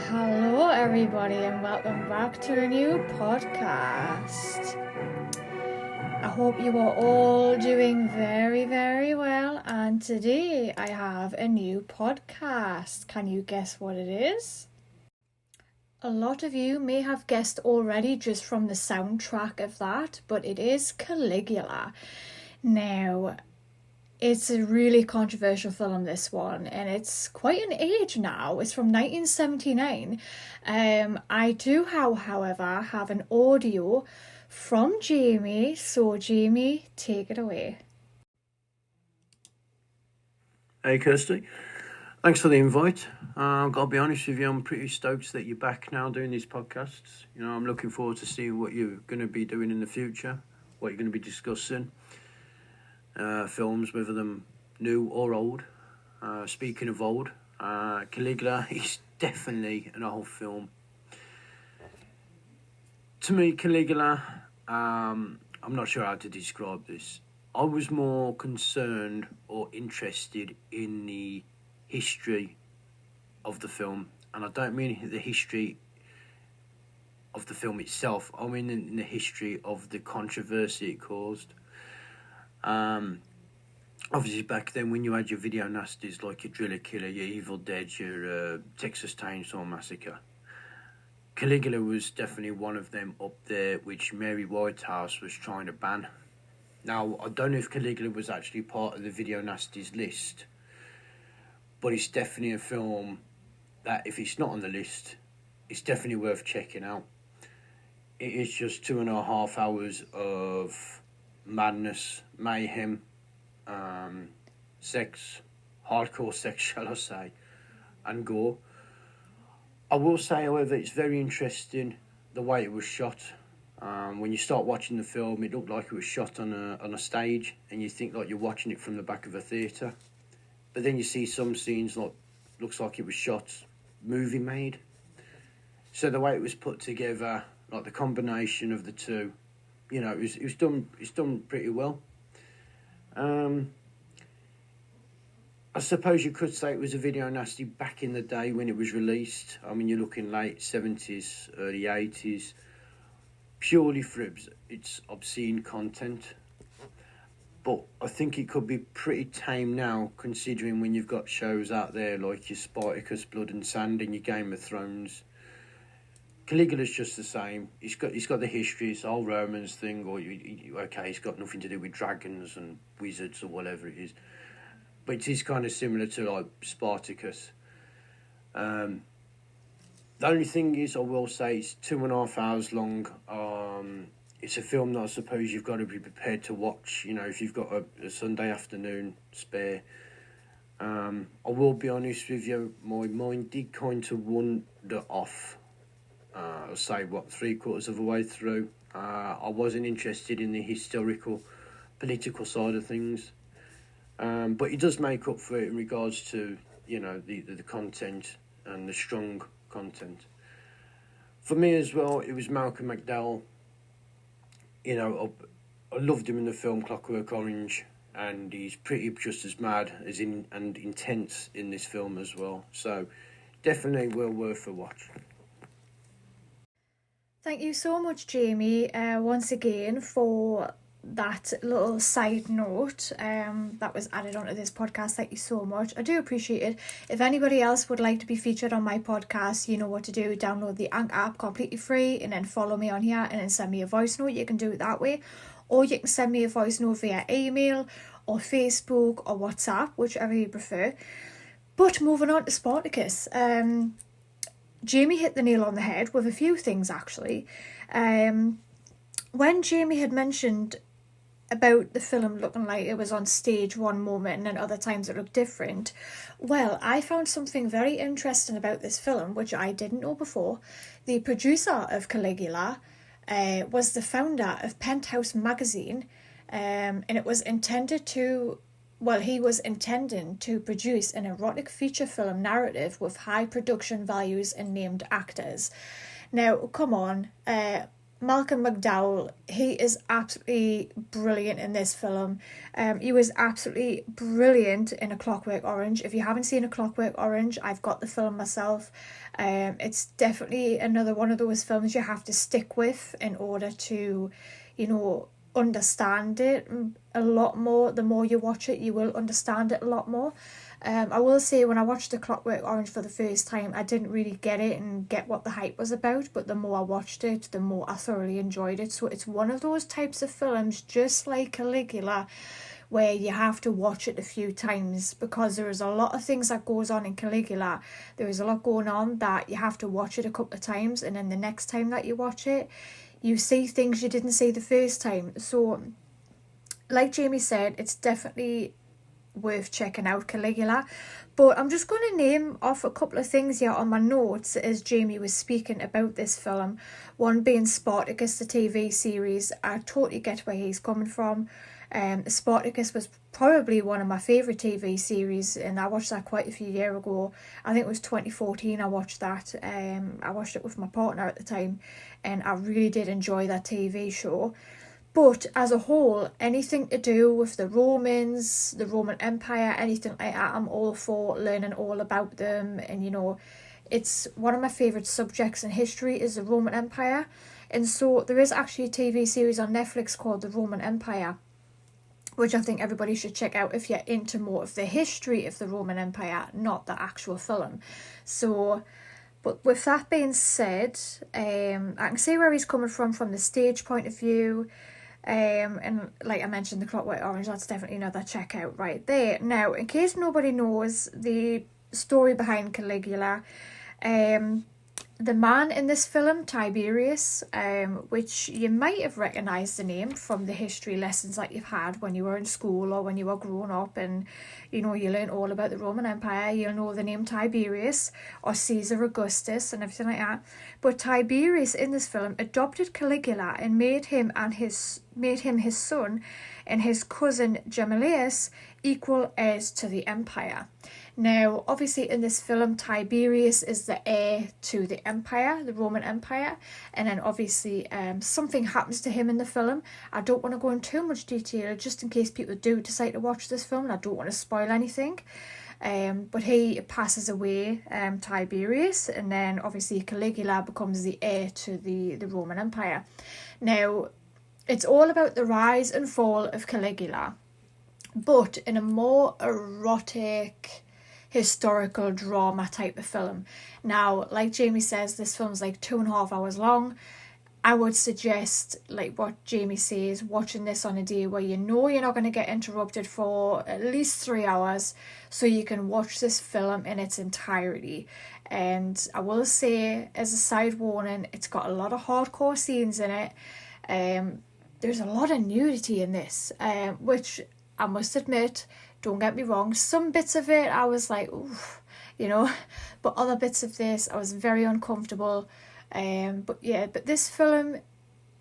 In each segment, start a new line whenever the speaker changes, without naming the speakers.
Hello, everybody, and welcome back to a new podcast. I hope you are all doing very, very well. And today I have a new podcast. Can you guess what it is? A lot of you may have guessed already just from the soundtrack of that, but it is Caligula. Now, it's a really controversial film, this one, and it's quite an age now. It's from 1979. I do, however, have an audio from Jamie. So, Jamie, take it away.
Hey, Kirsty. Thanks for the invite. I've got to be honest with you, I'm pretty stoked that you're back now doing these podcasts. You know, I'm looking forward to seeing what you're going to be doing in the future, what you're going to be discussing. Films, whether them new or old. Speaking of old, Caligula is definitely an old film. To me, Caligula, I'm not sure how to describe this. I was more concerned or interested in the history of the film, and I don't mean the history of the film itself. I mean in the history of the controversy it caused. Obviously back then when you had your video nasties like your Driller Killer, your Evil Dead, your Texas Chainsaw Massacre, Caligula was definitely one of them up there, which Mary Whitehouse was trying to ban. Now, I don't know if Caligula was actually part of the video nasties list, but it's definitely a film that if it's not on the list, it's definitely worth checking out. It is just 2.5 hours of madness, mayhem, sex, hardcore sex, shall I say, and gore. I will say, however, it's very interesting the way it was shot. When you start watching the film, it looked like it was shot on a stage, and you think like you're watching it from the back of a theatre. But then you see some scenes like looks like it was shot movie made. So the way it was put together, like the combination of the two, you know, it's done pretty well. I suppose you could say it was a video nasty back in the day when it was released. I mean, you're looking late 70s, early 80s, purely for its obscene content. But I think it could be pretty tame now, considering when you've got shows out there like your Spartacus, Blood and Sand, and your Game of Thrones. Caligula's just the same. He's got the history, it's the whole Romans thing, or okay, it's got nothing to do with dragons and wizards or whatever it is. But it is kind of similar to like Spartacus. The only thing is, I will say, it's 2.5 hours long. It's a film that I suppose you've got to be prepared to watch, you know, if you've got a Sunday afternoon spare. I will be honest with you, my mind did kind of wander off. I'll say, 3/4 of the way through. I wasn't interested in the historical, political side of things. But it does make up for it in regards to, you know, the content and the strong content. For me as well, it was Malcolm McDowell. You know, I loved him in the film Clockwork Orange, and he's pretty just as mad and intense in this film as well. So definitely well worth a watch.
Thank you so much, Jamie, once again for that little side note that was added onto this podcast. Thank you so much. I do appreciate it. If anybody else would like to be featured on my podcast, you know what to do. Download the Anchor app completely free, and then follow me on here and then send me a voice note. You can do it that way, or you can send me a voice note via email or Facebook or WhatsApp, whichever you prefer. But moving on to Spartacus, Jamie hit the nail on the head with a few things actually. When Jamie had mentioned about the film looking like it was on stage one moment and then other times it looked different, well, I found something very interesting about this film, which I didn't know before. The producer of Caligula was the founder of Penthouse magazine, and it was intended to, well, he was intending to produce an erotic feature film narrative with high production values and named actors. Now, come on, Malcolm McDowell, he is absolutely brilliant in this film. He was absolutely brilliant in A Clockwork Orange. If you haven't seen A Clockwork Orange, I've got the film myself. It's definitely another one of those films you have to stick with in order to, understand it a lot more. The more you watch it, you will understand it a lot more. I will say, when I watched The Clockwork Orange for the first time, I didn't really get it and get what the hype was about, but the more I watched it, the more I thoroughly enjoyed it. So it's one of those types of films, just like Caligula, where you have to watch it a few times, because there is a lot of things that goes on in Caligula. There is a lot going on that you have to watch it a couple of times, and then the next time that you watch it, you see things you didn't see the first time. So, like Jamie said, it's definitely worth checking out, Caligula. But I'm just going to name off a couple of things here on my notes as Jamie was speaking about this film. One being Spartacus, the TV series. I totally get where he's coming from. Spartacus was probably one of my favourite TV series, and I watched that quite a few years ago. I think it was 2014 I watched that. I watched it with my partner at the time, and I really did enjoy that TV show. But as a whole, anything to do with the Romans, the Roman Empire, anything like that, I'm all for learning all about them. And, it's one of my favourite subjects in history is the Roman Empire. And so there is actually a TV series on Netflix called The Roman Empire, which I think everybody should check out if you're into more of the history of the Roman Empire, not the actual film. So, but with that being said, I can see where he's coming from the stage point of view. And like I mentioned, The Clockwork Orange, that's definitely another check out right there. Now, in case nobody knows the story behind Caligula, the man in this film, Tiberius, which you might have recognised the name from the history lessons that you've had when you were in school or when you were growing up, and you learn all about the Roman Empire. You'll know the name Tiberius or Caesar Augustus and everything like that. But Tiberius in this film adopted Caligula and made him his son and his cousin Gemellus equal heirs to the empire. Now, obviously in this film, Tiberius is the heir to the empire, the Roman Empire, and then obviously something happens to him in the film. I don't want to go into too much detail, just in case people do decide to watch this film, and I don't want to spoil anything. But he passes away, Tiberius, and then obviously Caligula becomes the heir to the Roman Empire. Now, it's all about the rise and fall of Caligula, but in a more erotic, historical drama type of film. Now, like Jamie says, this film's like 2.5 hours long. I would suggest, like what Jamie says, watching this on a day where you're not going to get interrupted for at least 3 hours, so you can watch this film in its entirety. And I will say, as a side warning, it's got a lot of hardcore scenes in it. There's a lot of nudity in this, which I must admit, don't get me wrong, some bits of it I was like, oof, but other bits of this I was very uncomfortable. But this film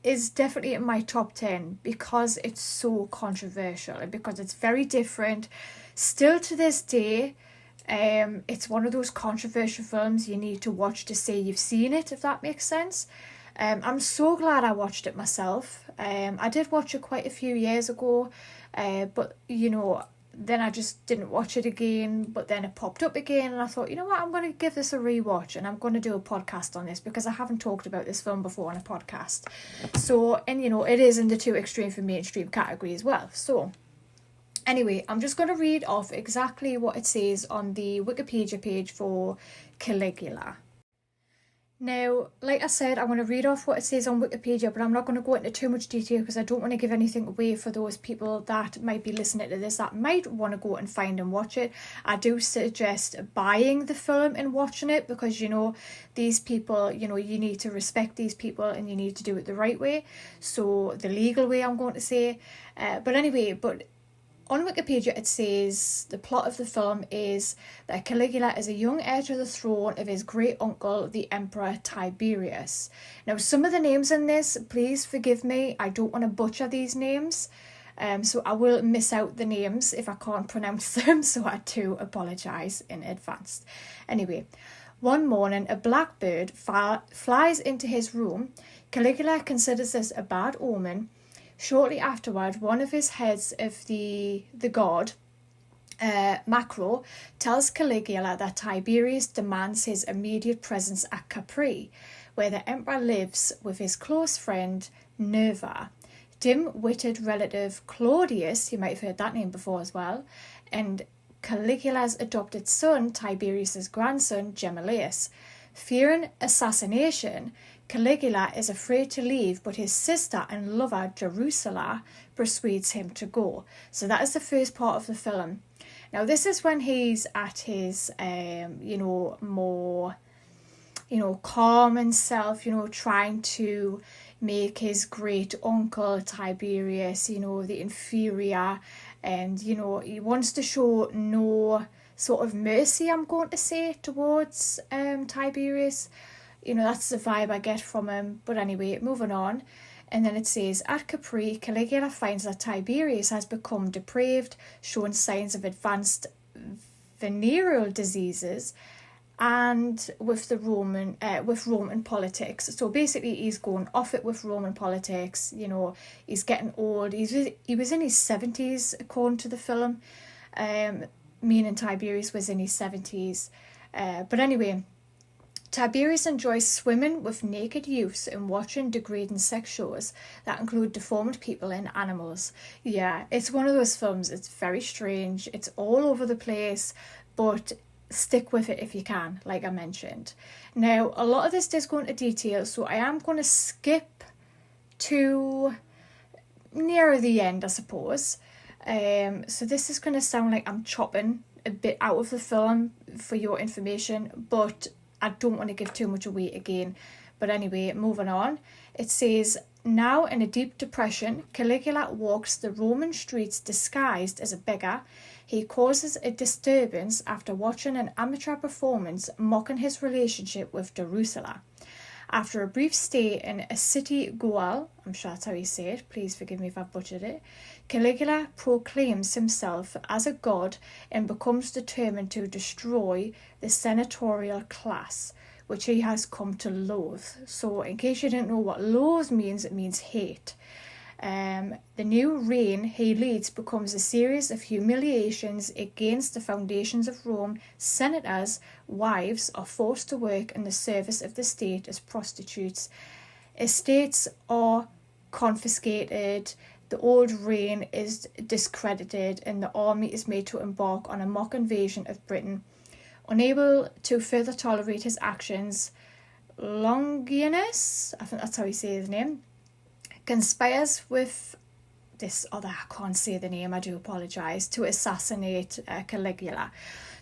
is definitely in my top 10 because it's so controversial and because it's very different. Still to this day, it's one of those controversial films you need to watch to say you've seen it, if that makes sense. I'm so glad I watched it myself. I did watch it quite a few years ago, but then I just didn't watch it again, but then it popped up again and I thought, I'm going to give this a rewatch and I'm going to do a podcast on this because I haven't talked about this film before on a podcast. So, and it is in the too extreme for mainstream category as well. So, anyway, I'm just going to read off exactly what it says on the Wikipedia page for Caligula. Now, like I said, I'm going to read off what it says on Wikipedia, but I'm not going to go into too much detail because I don't want to give anything away for those people that might be listening to this that might want to go and find and watch it. I do suggest buying the film and watching it because, these people, you need to respect these people and you need to do it the right way. So, the legal way, I'm going to say. But on Wikipedia, it says the plot of the film is that Caligula is a young heir to the throne of his great uncle, the Emperor Tiberius. Now, some of the names in this, please forgive me, I don't want to butcher these names, so I will miss out the names if I can't pronounce them, so I do apologise in advance. Anyway, one morning, a blackbird flies into his room, Caligula considers this a bad omen. Shortly afterward, one of his heads of the god, Macro, tells Caligula that Tiberius demands his immediate presence at Capri, where the emperor lives with his close friend Nerva, dim-witted relative Claudius, you might have heard that name before as well, and Caligula's adopted son, Tiberius's grandson, Gemellus. Fearing assassination, Caligula is afraid to leave, but his sister and lover, Drusilla, persuades him to go. So that is the first part of the film. Now, this is when he's at his, more, calm himself, trying to make his great uncle Tiberius, the inferior, and, he wants to show no sort of mercy, I'm going to say, towards Tiberius. That's the vibe I get from him. But anyway, moving on. And then it says, at Capri, Caligula finds that Tiberius has become depraved, showing signs of advanced venereal diseases, and with Roman politics. So basically, he's going off it with Roman politics. He's getting old. He was in his 70s, according to the film. Meaning Tiberius was in his 70s. But anyway, Tiberius enjoys swimming with naked youths and watching degrading sex shows that include deformed people and animals. Yeah, it's one of those films. It's very strange. It's all over the place, but stick with it if you can, like I mentioned. Now, a lot of this does go into detail, so I am going to skip to nearer the end, I suppose. So this is going to sound like I'm chopping a bit out of the film for your information, but I don't want to give too much away again. But anyway, moving on. It says, now in a deep depression, Caligula walks the Roman streets disguised as a beggar. He causes a disturbance after watching an amateur performance mocking his relationship with Drusilla. After a brief stay in a city Gaul, I'm sure that's how you say it, please forgive me if I butchered it, Caligula proclaims himself as a god and becomes determined to destroy the senatorial class, which he has come to loathe. So in case you didn't know what loathe means, it means hate. The new reign he leads becomes a series of humiliations against the foundations of Rome. Senators' wives are forced to work in the service of the state as prostitutes. Estates are confiscated. The old reign is discredited, and the army is made to embark on a mock invasion of Britain. Unable to further tolerate his actions, Longinus, I think that's how you say his name, conspires with this other, I can't say the name, I do apologise, to assassinate Caligula.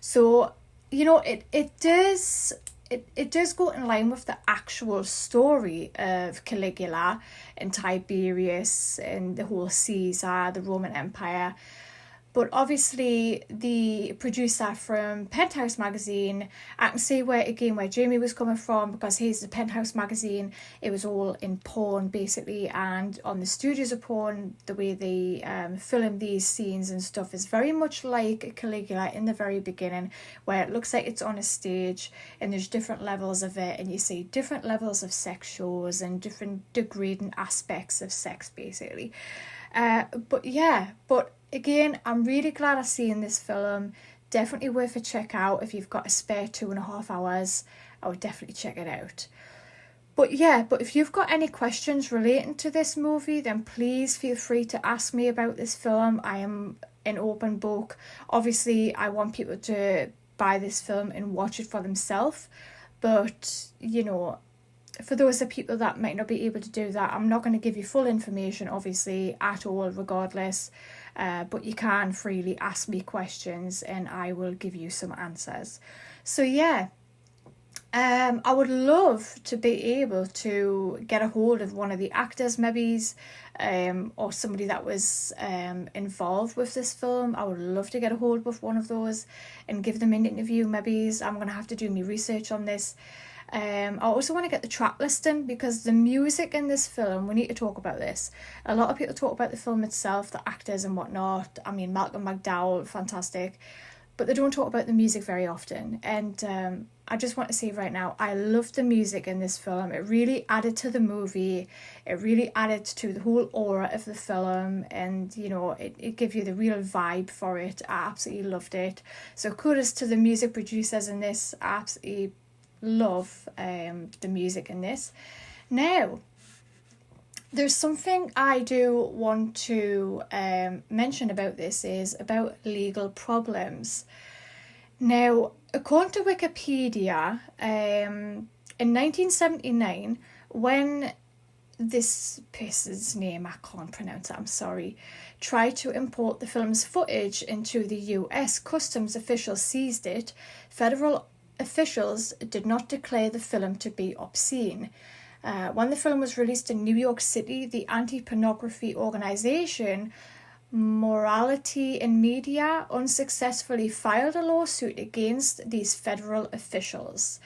So, it does go in line with the actual story of Caligula and Tiberius and the whole Caesar, the Roman Empire. But obviously, the producer from Penthouse magazine, I can see where Jamie was coming from, because he's the Penthouse magazine. It was all in porn, basically, and on the studios of porn, the way they film these scenes and stuff is very much like Caligula in the very beginning, where it looks like it's on a stage and there's different levels of it, and you see different levels of sex shows and different degrading aspects of sex, basically. But again, I'm really glad I've seen this film. Definitely worth a check out. If you've got a spare 2.5 hours, I would definitely check it out. But if you've got any questions relating to this movie, then please feel free to ask me about this film. I am an open book. Obviously, I want people to buy this film and watch it for themselves. But, for those of people that might not be able to do that, I'm not going to give you full information, obviously, at all, regardless. But you can freely ask me questions and I will give you some answers. So I would love to be able to get a hold of one of the actors, maybe, or somebody that was involved with this film. I would love to get a hold of one of those and give them an interview, maybe. I'm going to have to do my research on this. I also want to get the track listing, because the music in this film, we need to talk about this. A lot of people talk about the film itself, the actors and whatnot. I mean, Malcolm McDowell, fantastic. but they don't talk about the music very often. And I just want to say right now, I love the music in this film. It really added to the movie. It really added to the whole aura of the film, and you know, it gave you the real vibe for it. I absolutely loved it. So kudos to the music producers in this. I absolutely love the music in this. Now, there's something I do want to mention about this, is about legal problems. Now, according to Wikipedia, in 1979, when this person's name, I can't pronounce it, I'm sorry, tried to import the film's footage into the US, customs officials seized it. Federal officials did not declare the film to be obscene. When the film was released in New York City, the anti-pornography organization Morality in Media unsuccessfully filed a lawsuit against these federal officials.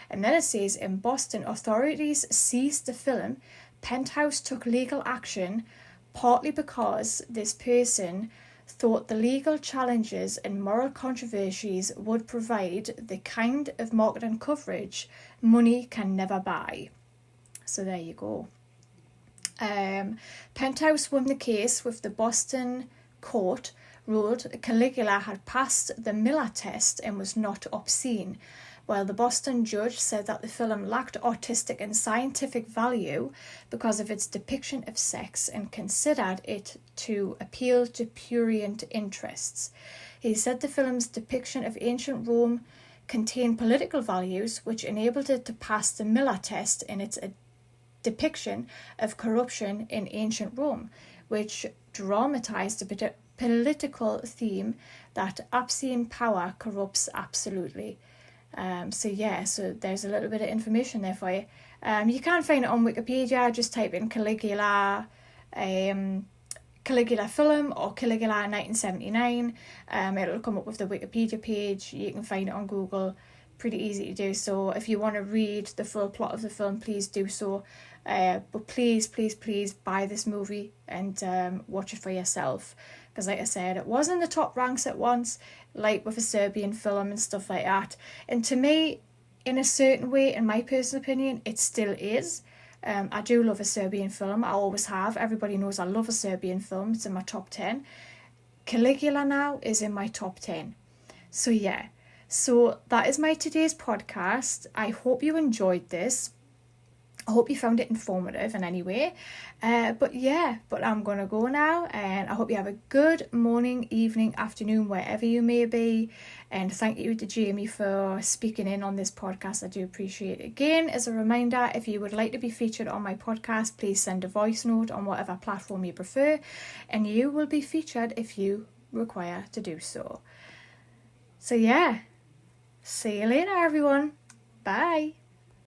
And then it says, in Boston, authorities seized the film. Penthouse took legal action, partly because this person thought the legal challenges and moral controversies would provide the kind of marketing coverage money can never buy. So there you go. Penthouse won the case, with the Boston court ruled Caligula had passed the Miller test and was not obscene, while the Boston judge said that the film lacked artistic and scientific value because of its depiction of sex and considered it to appeal to prurient interests. He said the film's depiction of ancient Rome contained political values which enabled it to pass the Miller test in its depiction of corruption in ancient Rome, which dramatized the political theme that obscene power corrupts absolutely. So there's a little bit of information there for you. You can find it on Wikipedia. Just type in Caligula film or Caligula 1979. It'll come up with the Wikipedia page. You can find it on Google. Pretty easy to do so. If you want to read the full plot of the film, please do so. But please buy this movie and watch it for yourself. Because like I said, it was in the top ranks at once, like with a Serbian film and stuff like that. And to me, in a certain way, in my personal opinion, it still is. I do love a Serbian film. I always have. Everybody knows I love a Serbian film. It's in my top 10. Caligula now is in my top 10. So yeah. So that is my today's podcast. I hope you enjoyed this. I hope you found it informative in any way. But I'm going to go now, and I hope you have a good morning, evening, afternoon, wherever you may be. And thank you to Jamie for speaking in on this podcast. I do appreciate it. Again, as a reminder, if you would like to be featured on my podcast, please send a voice note on whatever platform you prefer, and you will be featured if you require to do so. So yeah, see you later, everyone. Bye.